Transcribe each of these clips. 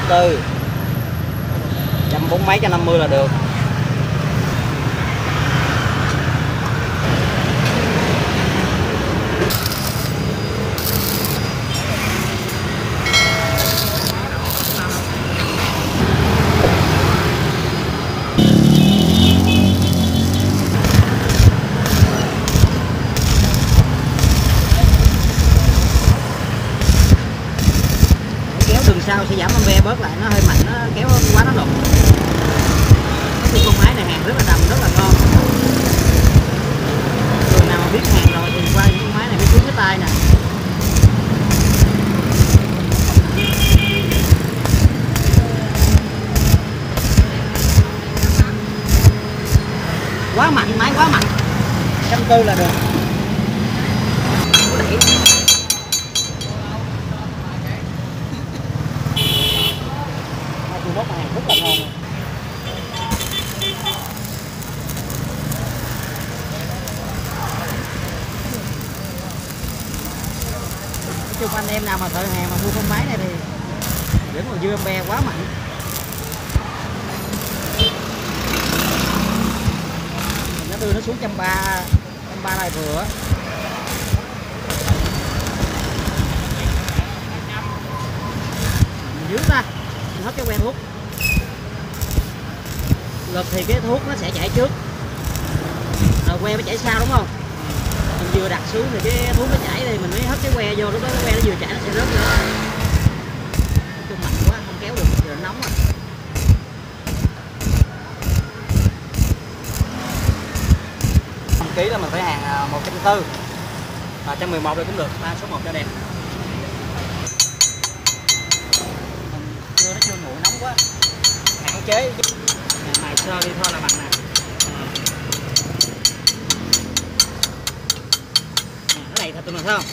140, 140 mấy, 150 là được. Đường sau sẽ giảm ampe bớt lại, nó hơi mạnh, nó kéo quá nó đục. Cái con máy này hàng rất là đầm, rất là ngon. Người nào mà biết hàng rồi thì qua những con máy này mới cuốn cái tay nè. Quá mạnh, máy quá mạnh. 140 là được. Đẩy. Bóc hàng rất là ngon. Nói chung anh em nào mà thợ hàng mà mua con máy này thì vẫn còn dư ampe quá mạnh. Nó đưa nó xuống 130 này vừa. Mình dưới ta hết cái que thuốc, lực thì cái thuốc nó sẽ chạy trước rồi que nó chạy sau, đúng không? Mình vừa đặt xuống thì cái thuốc nó chảy thì mình mới hất cái que vô, lúc đó cái que nó vừa chạy nó sẽ rớt nữa. Chung mạnh quá không kéo được, giờ nó nóng rồi. Ký là mình phải hàng 140 và 111 đây cũng được, ta số 1 cho đẹp. Nó chưa nguội nóng quá, hạn chế mài sơ đi thôi là bằng nè. Cái này thật tụi mình thấy không,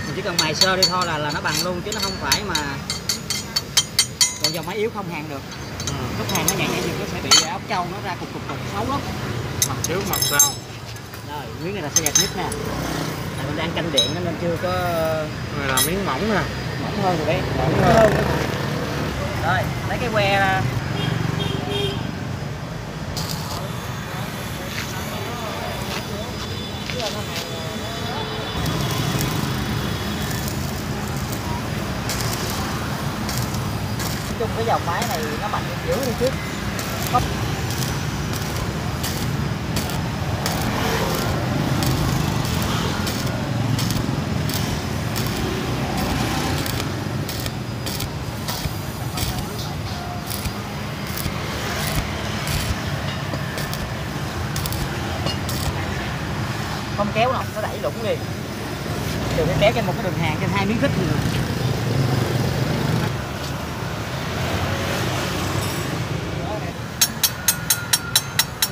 mình chỉ cần mài sơ đi thôi là nó bằng luôn, chứ nó không phải mà còn dòng máy yếu không hàng được. Lúc hàng nó nhảy thì nó sẽ bị ốc trâu nó ra cục xấu lắm. Mặt trước mặt sau. Rồi miếng này là sẽ đẹp nhất nè, mình đang canh điện nên chưa có. Này là miếng mỏng nè, mỏng hơn rồi đấy, mỏng hơn. Rồi lấy cái que ra. Chung cái dòng máy này nó mạnh dữ đi trước. Không kéo đâu, nó đẩy lủng đi. Từ cái kéo trên một cái đường hàng trên 2 miếng khích nữa.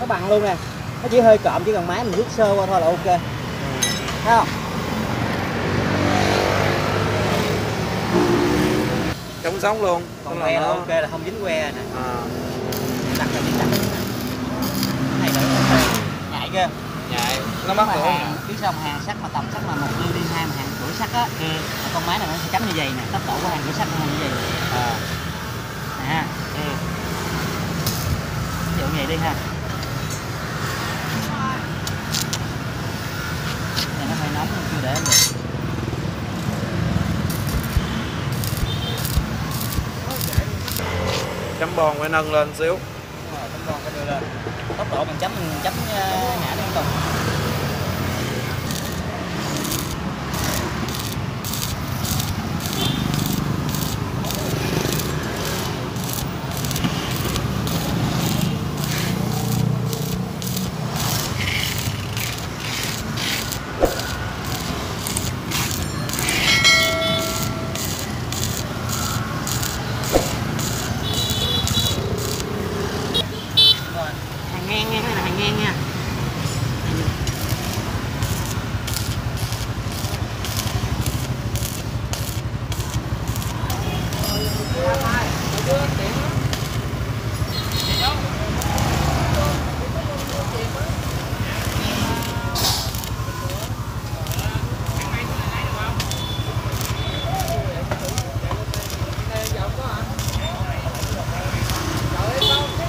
Nó bằng luôn nè, nó chỉ hơi cộm, chỉ cần máy mình rút sơ qua thôi là ok. Thấy không? Chống sống luôn. Còn que là ok, là không dính que nè. Đặt là đặt. Này đỡ nhạy chưa? Nhạy, nó mắc rồi. Biết sao mà hàng sắt mà tầm sắt mà 1 ly đi 2 mà hàng rưỡi sắt á. Con máy này nó sẽ cắm như vậy nè, tốc độ của hàng rưỡi sắt nó như vậy. Nè. Ví dụ vậy đi ha. Này nó hơi nóng chưa để được. Chấm bon phải nâng lên xíu. Chấm bon phải đưa lên. Tốc độ mình chấm ngã liên tục. Hàng ngang nha, cái này là hàng ngang nha.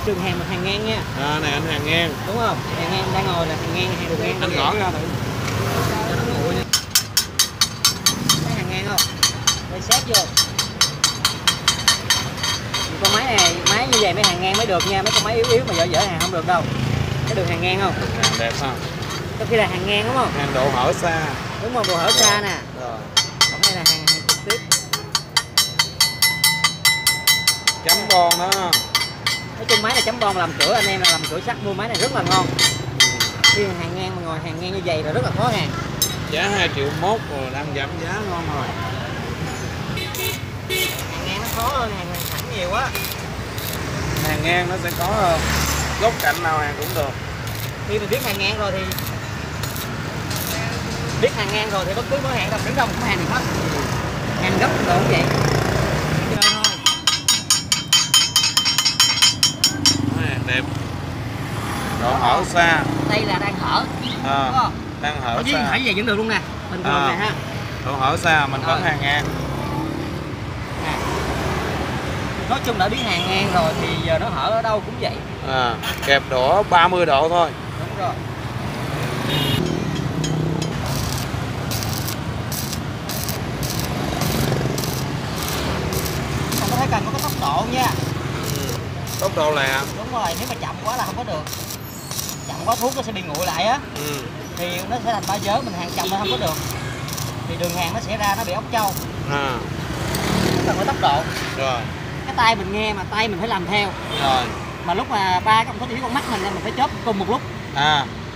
trường hàng mình hàng ngang nha. Này anh hàng ngang. Đúng không? Hàng ngang đang ngồi là hàng ngang, hàng đường ngang. Anh gõ ra thử. Cho nó nguội đi. Thấy hàng ngang không? Đây xếp vô. Con máy này, máy như vậy mới hàng ngang mới được nha, mấy con máy yếu yếu mà dở hàng không được đâu. Cái đường hàng ngang không? Hàng đẹp không? Trong khi là hàng ngang đúng không? Hàng độ hở xa. Đúng không? Độ hở xa nè. Rồi. Còn đây là hàng trực tiếp. Chấm bon đó. Nói chung máy này chấm bon làm cửa, anh em là làm cửa sắt mua máy này rất là ngon. Khi hàng ngang mà ngồi hàng ngang như vậy là rất là khó hàng. Giá 2,1 triệu rồi, đang giảm giá ngon rồi. Hàng ngang nó khó hơn hàng thẳng nhiều quá. Hàng ngang nó sẽ có hơn. Góc cạnh nào hàng cũng được. Khi mình biết hàng ngang rồi thì bất cứ món hàng đâu đứng đâu cũng có hàng được hết. Hàng gấp cũng vậy. Chơi thôi. Hàng đẹp. Độ hở xa. Đây là đang hở. À, Đúng không? đang hở Chứ xa. hở như vậy vẫn được luôn nè. Bình thường nè ha. Độ hở xa mình vẫn hàng ngang. Nói chung đã biết hàng ngang rồi thì giờ nó hở ở đâu cũng vậy. Kẹp đổ 30 độ thôi. Đúng rồi. Không có thấy cần có cái tốc độ nha. Tốc độ lẹ. Đúng rồi, nếu mà chậm quá là không có được. Chậm quá thuốc nó sẽ bị nguội lại á. Thì nó sẽ thành ba vớ, mình hàng chậm nó không có được. Thì đường hàng nó sẽ ra nó bị ốc trâu. Nó cần có tốc độ. Rồi. Cái tay mình nghe mà tay mình phải làm theo. Rồi. Mà lúc mà ba cái ông có con mắt mình phải chớp cùng một lúc.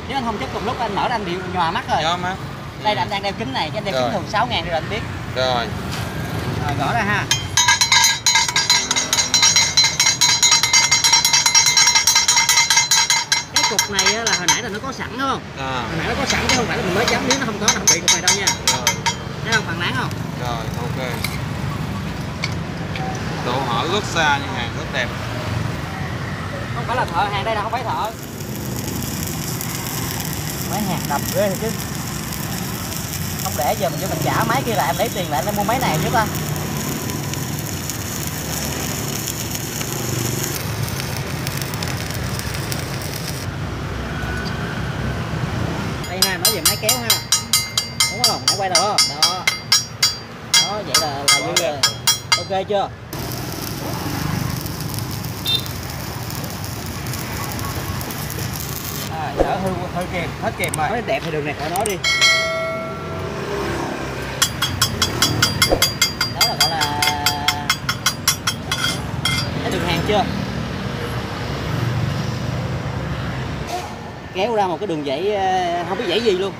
Nếu anh không chớp cùng lúc anh mở ra anh bị nhòa mắt rồi. Nhòa mắt. Đây là anh đang đeo kính này, cái anh đeo kính thường 6.000 rồi anh biết. Rồi. Rồi gõ ra ha. Cái cục này là hồi nãy là nó có sẵn đúng không? Hồi nãy nó có sẵn chứ không phải là mình mới chấm, nếu nó không có nó không bị cục này đâu nha. Rồi. Thấy không? Bằng láng không? Rồi, ok. Độ hở rất xa nhưng hàng rất đẹp. Không phải là thợ, hàng đây là không phải thợ. Máy hàng đập ghê thôi chứ. Không để giờ mình trả máy kia lại em lấy tiền lại em mua máy này chứ ta. Đây ha, nói về máy kéo ha. Đúng không? Máy quay được không? Đó. Đó, vậy là như là ok chưa? Đỡ hư kìm, hết kìm rồi. Nói đẹp thì đường này khỏi nói đi. Đó là gọi là cái đường hàng chưa? Kéo ra một cái đường dãy không biết dãy gì luôn.